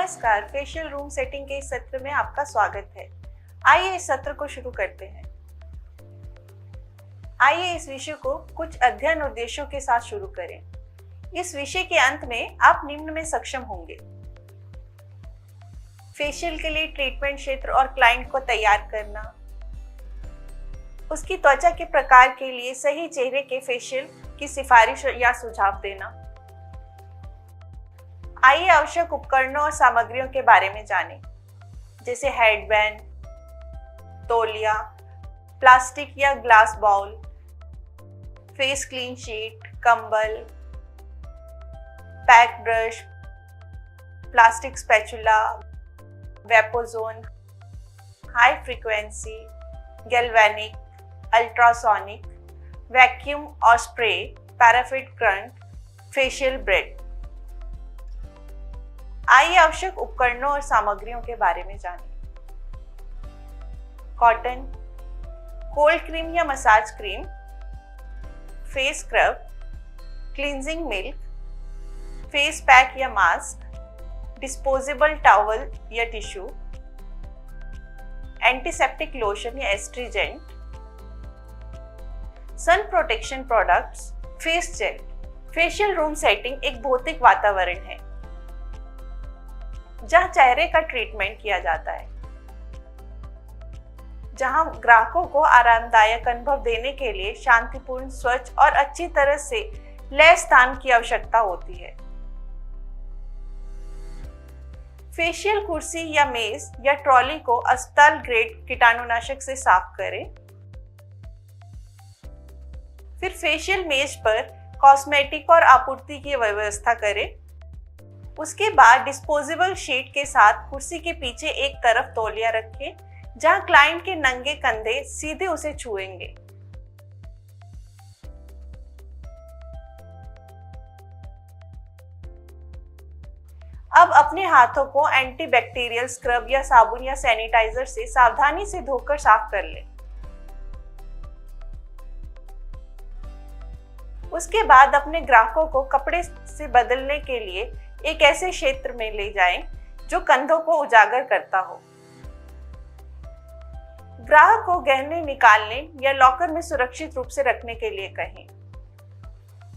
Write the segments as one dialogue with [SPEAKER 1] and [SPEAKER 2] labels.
[SPEAKER 1] नमस्कार, facial room setting के इस सत्र में आपका स्वागत है। आइए इस सत्र को शुरू करते हैं। आइए इस विषय को कुछ अध्ययन उद्देश्यों के साथ शुरू करें। इस विषय के अंत में आप निम्न में सक्षम होंगे: फेशियल के लिए ट्रीटमेंट क्षेत्र और क्लाइंट को तैयार करना, उसकी त्वचा के प्रकार के लिए सही चेहरे के फेशियल की सिफारिश या सुझाव देना। आइए आवश्यक उपकरणों और सामग्रियों के बारे में जानें, जैसे हेडबैंड, तौलिया, प्लास्टिक या glass bowl, face clean sheet, कंबल, pack brush, plastic spatula, vapozone, high frequency, galvanic, ultrasonic, vacuum और spray, paraffin current, facial bed. आइए आवश्यक उपकरणों और सामग्रियों के बारे में जानें। कॉटन, कोल्ड क्रीम या massage cream, face scrub, cleansing milk, face pack या मास्क, डिस्पोजेबल टॉवल या टिश्यू, एंटीसेप्टिक लोशन या astringent, sun protection products, face gel. Facial room setting एक भौतिक वातावरण है जहां चेहरे का ट्रीटमेंट किया जाता है, जहां ग्राहकों को आरामदायक अनुभव देने के लिए शांतिपूर्ण, स्वच्छ और अच्छी तरह से लैस स्थान की आवश्यकता होती है। फेशियल कुर्सी या मेज या ट्रॉली को अस्पताल ग्रेड कीटाणुनाशक से साफ करें। फिर फेशियल मेज पर कॉस्मेटिक और आपूर्ति की व्यवस्था करें। उसके बाद डिस्पोजेबल शीट के साथ कुर्सी के पीछे एक तरफ तौलिया रखें, जहां क्लाइंट के नंगे कंधे सीधे उसे छुएंगे। अब अपने हाथों को एंटीबैक्टीरियल स्क्रब या साबुन या सैनिटाइजर से सावधानी से धोकर साफ कर लें। उसके बाद अपने ग्राहकों को कपड़े से बदलने के लिए एक ऐसे क्षेत्र में ले जाएं जो कंधों को उजागर करता हो। ग्राहक को गहने निकालने या लॉकर में सुरक्षित रूप से रखने के लिए कहें।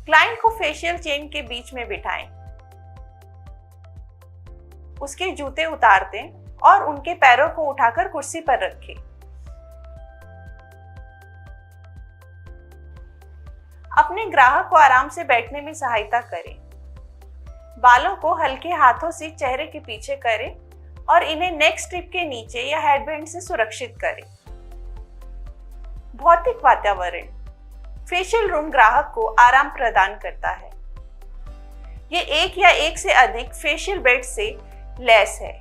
[SPEAKER 1] क्लाइंट को फेशियल चेन के बीच में बिठाएं। उसके जूते उतार दें और उनके पैरों को उठाकर कुर्सी पर रखें। अपने ग्राहक को आराम से बैठने में सहायता करें। बालों को हल्के हाथों से चेहरे के पीछे करें और इन्हें नेक स्ट्रिप के नीचे या हेडबैंड से सुरक्षित करें। भौतिक वातावरण फेशियल रूम ग्राहक को आराम प्रदान करता है। ये एक या एक से अधिक फेशियल बेड से लैस है,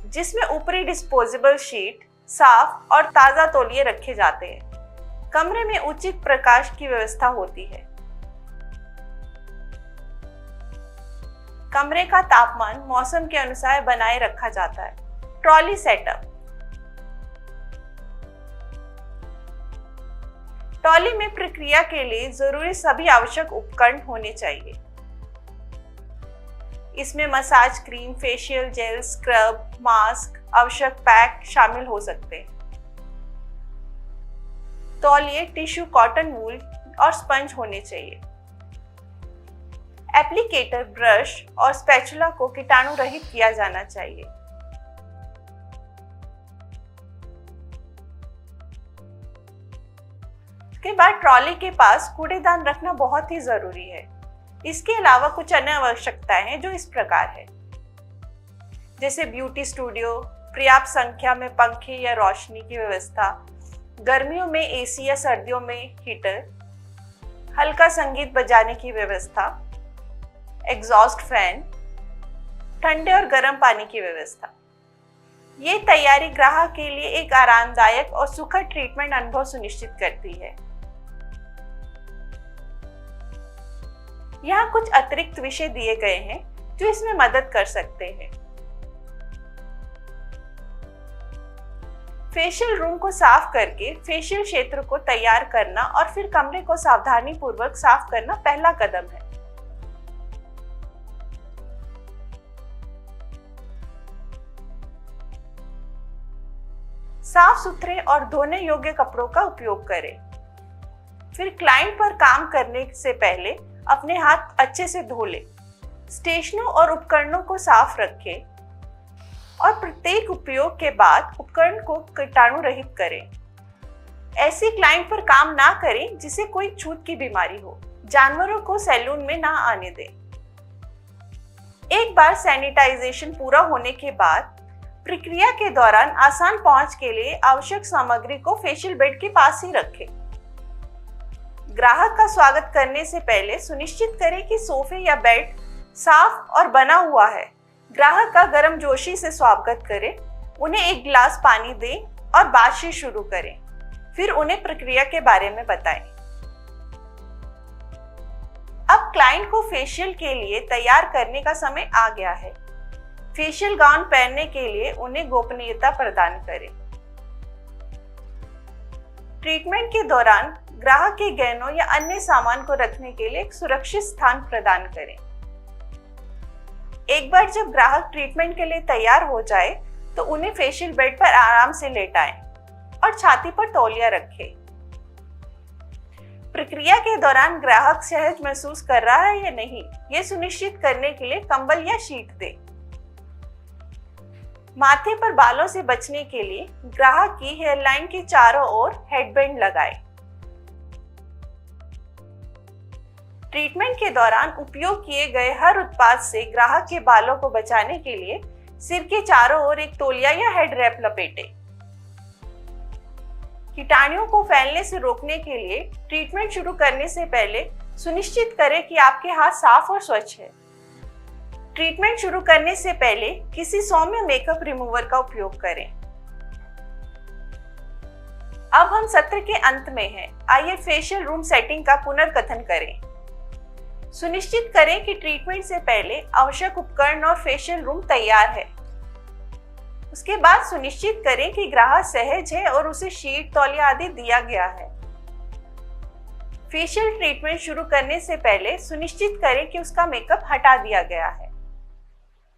[SPEAKER 1] जिसमें ऊपरी डिस्पोजेबल शीट, साफ और ताजा तौलिए रखे जाते हैं। कमरे में उचित प्रकाश की व्यवस्था होती है। कमरे का तापमान मौसम के अनुसार बनाए रखा जाता है। ट्रॉली सेटअप, ट्रॉली में प्रक्रिया के लिए जरूरी सभी आवश्यक उपकरण होने चाहिए। इसमें massage cream, facial gel, scrub, mask, आवश्यक पैक शामिल हो सकते हैं। तौलिए, टिश्यू, कॉटन, वूल और स्पंज होने चाहिए। एप्लीकेटर, ब्रश और स्पैचुला को कीटाणु रहित किया जाना चाहिए। उसके बाद ट्रॉली के पास कूड़ेदान रखना बहुत ही जरूरी है। इसके अलावा कुछ अन्य आवश्यकताएं हैं जो इस प्रकार है, जैसे ब्यूटी स्टूडियो, पर्याप्त संख्या में पंखे या रोशनी की व्यवस्था, गर्मियों में एसी या सर्दियों में हीटर, हल्का संगीत बजाने की व्यवस्था, एग्जॉस्ट फैन, ठंडे और गर्म पानी की व्यवस्था। ये तैयारी ग्राहक के लिए एक आरामदायक और सुखद ट्रीटमेंट अनुभव सुनिश्चित करती है। यहाँ कुछ अतिरिक्त विषय दिए गए हैं जो इसमें मदद कर सकते हैं। फेशियल रूम को साफ करके फेशियल क्षेत्र को तैयार करना और फिर कमरे को सावधानी पूर्वक साफ करना पहला कदम है। साफ सुथरे और धोने योग्य कपड़ों का उपयोग करें। फिर क्लाइंट पर काम करने से पहले अपने हाथ अच्छे से धो लें। स्टेशनों और उपकरणों को साफ रखें और प्रत्येक उपयोग के बाद उपकरण को कीटाणु रहित करें। ऐसी क्लाइंट पर काम ना करें जिसे कोई छूत की बीमारी हो। जानवरों को सैलून में ना आने दें। एक बार सैनिटाइजेशन पूरा होने के बाद प्रक्रिया के दौरान आसान पहुंच के लिए आवश्यक सामग्री को फेशियल बेड के पास ही रखें। ग्राहक का स्वागत करने से पहले सुनिश्चित करें कि सोफे या बेड साफ और बना हुआ है। ग्राहक का गर्मजोशी से स्वागत करें, उन्हें एक गिलास पानी दें और बातचीत शुरू करें। फिर उन्हें प्रक्रिया के बारे में बताएं। अब क्लाइंट को फेशियल के लिए तैयार करने का समय आ गया है। फेशियल गाउन पहनने के लिए उन्हें गोपनीयता प्रदान करें। ट्रीटमेंट के दौरान ग्राहक के गहनों या अन्य सामान को रखने के लिए एक सुरक्षित स्थान प्रदान करें। एक बार जब ग्राहक ट्रीटमेंट के लिए तैयार हो जाए तो उन्हें फेशियल बेड पर आराम से लेटाएं और छाती पर तौलिया रखें। प्रक्रिया के दौरान ग्राहक सहज महसूस कर रहा है या नहीं, यह सुनिश्चित करने के लिए कंबल या शीट दें। माथे पर बालों से बचने के लिए ग्राहक की हेयरलाइन के चारों ओर हेडबैंड लगाएं। ट्रीटमेंट के दौरान उपयोग किए गए हर उत्पाद से ग्राहक के बालों को बचाने के लिए सिर के चारों ओर एक तौलिया या हेड रैप लपेटें। कीटाणुओं को फैलने से रोकने के लिए ट्रीटमेंट शुरू करने से पहले सुनिश्चित करें कि आपके हाथ साफ और स्वच्छ है। ट्रीटमेंट शुरू करने से पहले किसी सौम्य मेकअप रिमूवर का उपयोग करें। अब हम सत्र के अंत में हैं। आइए फेशियल रूम सेटिंग का पुनर्कथन करें। सुनिश्चित करें कि ट्रीटमेंट से पहले आवश्यक उपकरण और फेशियल रूम तैयार है। उसके बाद सुनिश्चित करें कि ग्राहक सहज है और उसे शीट, तौलिया आदि दिया गया है। फेशियल ट्रीटमेंट शुरू करने से पहले सुनिश्चित करें कि उसका मेकअप हटा दिया गया है।